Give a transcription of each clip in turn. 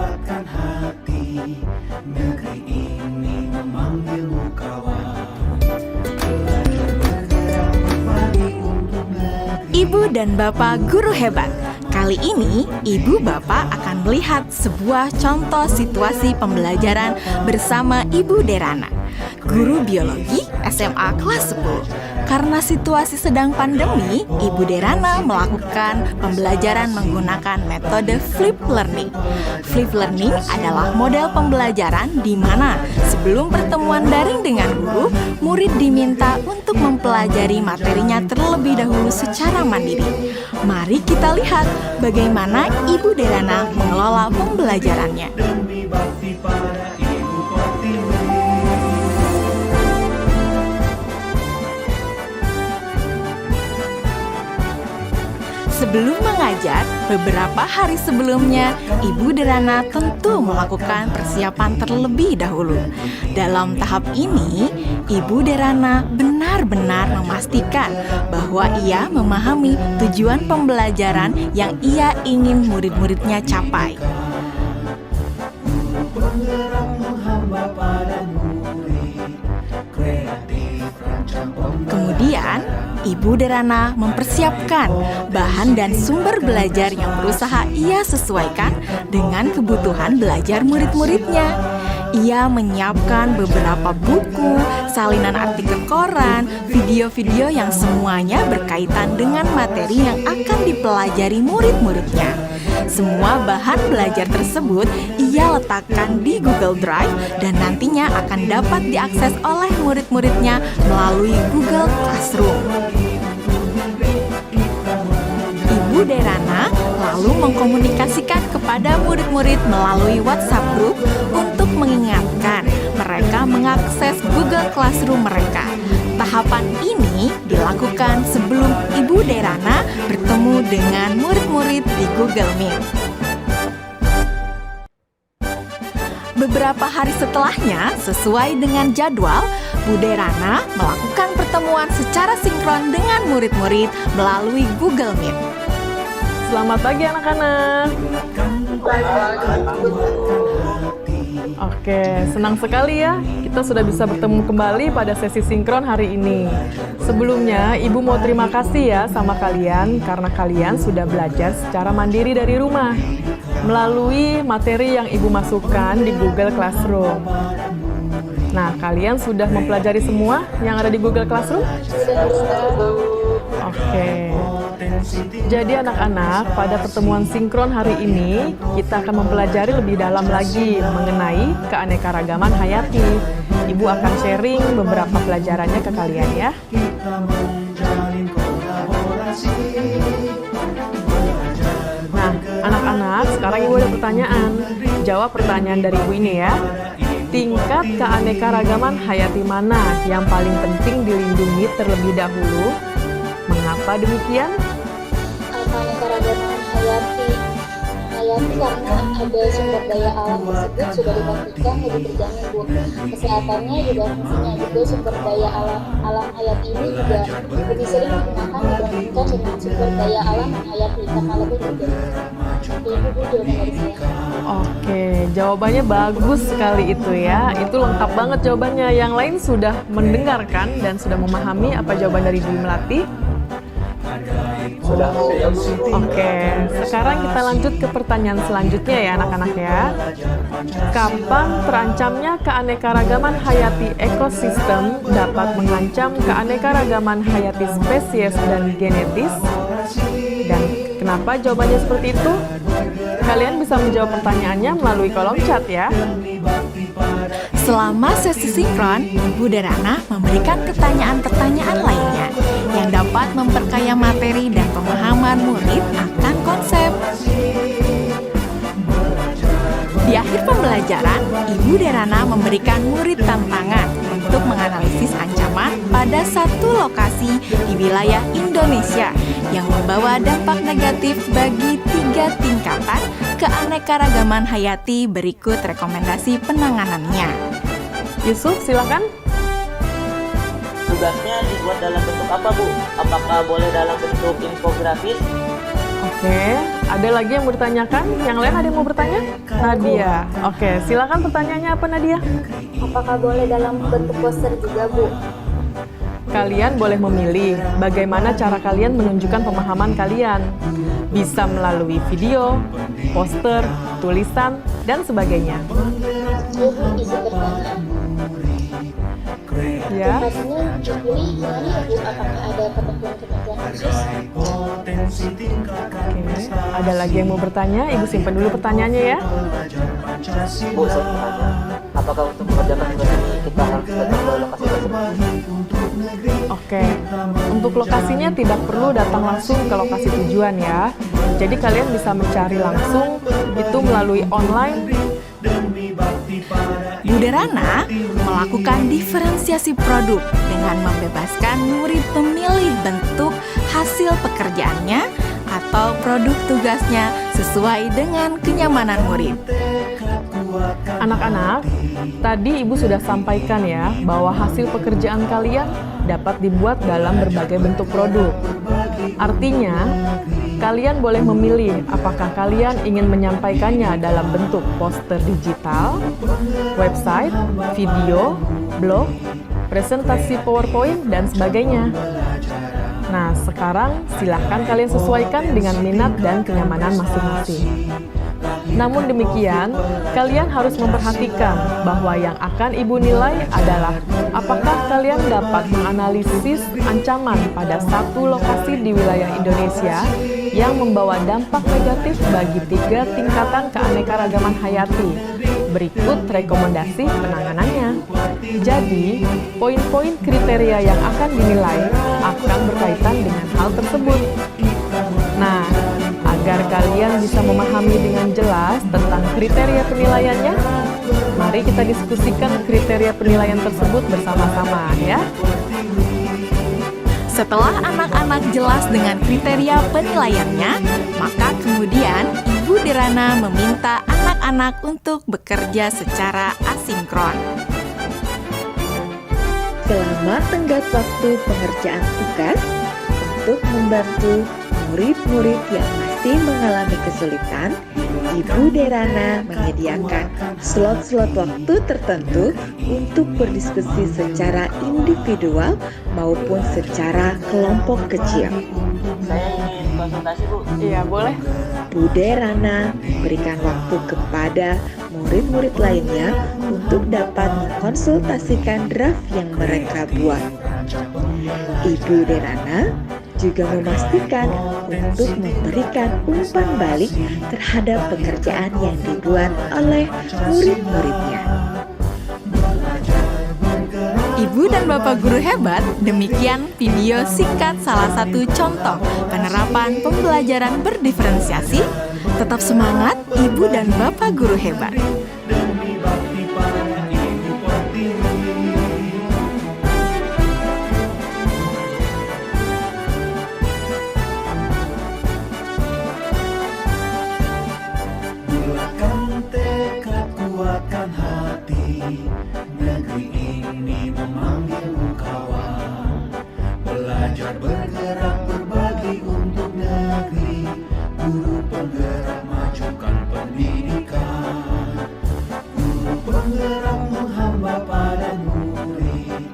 kuatkan hati, negeri ini memanggilmu kawan. Belajar bergerak berbagi untuk negeri. Ibu dan Bapak guru hebat. Kali ini, Ibu Bapak akan melihat sebuah contoh situasi pembelajaran bersama Ibu Derana, guru biologi SMA kelas 10. Karena situasi sedang pandemi, Ibu Derana melakukan pembelajaran menggunakan metode flip learning. Flip learning adalah model pembelajaran di mana sebelum pertemuan daring dengan guru, murid diminta untuk mempelajari materinya terlebih dahulu secara mandiri. Mari kita lihat bagaimana Ibu Derana mengelola pembelajarannya. Demi bakti pada ibu pertiwi. Sebelum mengajar, beberapa hari sebelumnya, Ibu Derana tentu melakukan persiapan terlebih dahulu. Dalam tahap ini, Ibu Derana benar-benar memastikan bahwa ia memahami tujuan pembelajaran yang ia ingin murid-muridnya capai. Penggerak menghamba pada murid, kreatif rancang pembelajaran. Kemudian, Ibu Derana mempersiapkan bahan dan sumber belajar yang berusaha ia sesuaikan dengan kebutuhan belajar murid-muridnya. Ia menyiapkan beberapa buku, salinan artikel koran, video-video yang semuanya berkaitan dengan materi yang akan dipelajari murid-muridnya. Semua bahan belajar tersebut ia letakkan di Google Drive dan nantinya akan dapat diakses oleh murid-muridnya melalui Google Classroom. Ibu Derana lalu mengkomunikasikan kepada murid-murid melalui WhatsApp Group untuk mengingatkan mereka mengakses Google Classroom mereka. Tahapan ini dilakukan sebelum Ibu Derana bertemu dengan murid-murid di Google Meet. Beberapa hari setelahnya, sesuai dengan jadwal, Bu Derana melakukan pertemuan secara sinkron dengan murid-murid melalui Google Meet. Selamat pagi anak-anak. Oke, senang sekali ya kita sudah bisa bertemu kembali pada sesi sinkron hari ini. Sebelumnya, Ibu mau terima kasih ya sama kalian karena kalian sudah belajar secara mandiri dari rumah melalui materi yang Ibu masukkan di Google Classroom. Nah, kalian sudah mempelajari semua yang ada di Google Classroom? Oke. Jadi anak-anak, pada pertemuan sinkron hari ini, kita akan mempelajari lebih dalam lagi mengenai keanekaragaman hayati. Ibu akan sharing beberapa pelajarannya ke kalian ya. Nah, anak-anak, sekarang Ibu ada pertanyaan. Jawab pertanyaan dari Ibu ini ya. Tingkat keanekaragaman hayati mana yang paling penting dilindungi terlebih dahulu? Mengapa demikian? Keanekaragaman hayati karena ada sumber daya alam tersebut sudah dipastikan lebih terjamin, Bu. Kesehatannya juga fungsinya juga sumber daya alam hayati ini juga lebih sering digunakan dibandingkan dengan sumber daya alam hayati karena lebih terjamin. Itu jawaban dari saya. Oke, jawabannya bagus sekali itu ya. Itu lengkap banget jawabannya. Yang lain sudah mendengarkan dan sudah memahami apa jawaban dari Dwi Melati? Sudah. Oke, sekarang kita lanjut ke pertanyaan selanjutnya ya anak-anak ya. Kapan terancamnya keanekaragaman hayati ekosistem dapat mengancam keanekaragaman hayati spesies dan genetis? Dan kenapa jawabannya seperti itu? Kalian bisa menjawab pertanyaannya melalui kolom chat ya. Selama sesi sinkron, Ibu Derana memberikan pertanyaan-pertanyaan lainnya yang dapat memperkaya materi dan pemahaman murid akan konsep. Di akhir pembelajaran, Ibu Derana memberikan murid tantangan untuk menganalisis ancaman pada satu lokasi di wilayah Indonesia yang membawa dampak negatif bagi 3 tingkatan keanekaragaman hayati. Berikut rekomendasi penanganannya. Yusuf, silakan. Tugasnya dibuat dalam bentuk apa, Bu? Apakah boleh dalam bentuk infografis? Oke, ada lagi yang mau ditanyakan? Yang lain ada yang mau bertanya? Nadia. Oke, silakan pertanyaannya apa Nadia? Apakah boleh dalam bentuk poster juga, Bu? Kalian boleh memilih bagaimana cara kalian menunjukkan pemahaman kalian. Bisa melalui video, poster, tulisan, dan sebagainya. Bu, izin bertanya. Ya, Pastinya dipilih gimana ya, Bu? Apakah ada ketentuan-ketentuan khusus? oke. Ada lagi yang mau bertanya? Ibu simpan dulu pertanyaannya ya. Bu, saya mau tanya, apakah untuk mengerjakan tugas ini kita harus datang ke lokasi tersebut? Oke, untuk lokasinya tidak perlu datang langsung ke lokasi tujuan ya. Jadi kalian bisa mencari langsung itu melalui online. Bu Derana melakukan diferensiasi produk dengan membebaskan murid memilih bentuk hasil pekerjaannya atau produk tugasnya sesuai dengan kenyamanan murid. Anak-anak, tadi Ibu sudah sampaikan ya bahwa hasil pekerjaan kalian dapat dibuat dalam berbagai bentuk produk. Artinya, kalian boleh memilih apakah kalian ingin menyampaikannya dalam bentuk poster digital, website, video, blog, presentasi PowerPoint, dan sebagainya. Nah, sekarang silahkan kalian sesuaikan dengan minat dan kenyamanan masing-masing. Namun demikian, kalian harus memperhatikan bahwa yang akan Ibu nilai adalah apakah kalian dapat menganalisis ancaman pada satu lokasi di wilayah Indonesia yang membawa dampak negatif bagi 3 tingkatan keanekaragaman hayati. Berikut rekomendasi penanganannya. Jadi, poin-poin kriteria yang akan dinilai akan berkaitan dengan hal tersebut. Nah, agar kalian bisa memahami dengan jelas tentang kriteria penilaiannya, mari kita diskusikan kriteria penilaian tersebut bersama-sama ya. Setelah anak-anak jelas dengan kriteria penilaiannya, maka kemudian Ibu Derana meminta anak-anak untuk bekerja secara asinkron. Selama tenggat waktu pengerjaan tugas untuk membantu murid-murid yang masih mengalami kesulitan, Ibu Derana menyediakan slot-slot waktu tertentu untuk berdiskusi secara individual maupun secara kelompok kecil. Saya ingin konsultasi, Bu. Iya, boleh. Bu Derana memberikan waktu kepada murid-murid lainnya untuk dapat mengkonsultasikan draft yang mereka buat. Ibu Derana juga memastikan untuk memberikan umpan balik terhadap pekerjaan yang dibuat oleh murid-muridnya. Ibu dan Bapak Guru Hebat, demikian video singkat salah satu contoh penerapan pembelajaran berdiferensiasi. Tetap semangat, Ibu dan Bapak Guru Hebat. Bulatkan tekad, kuatkan hati, negeri ini memanggilmu kawan. Belajar bergerak berbagi untuk negeri, guru penggerak majukan pendidikan. Guru penggerak menghamba pada murid,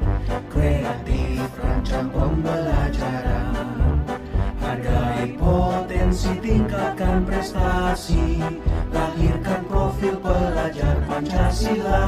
kreatif rancang pembelajaran. Hargai potensi, tingkatkan prestasi, lahirkan profil pelajar Pancasila.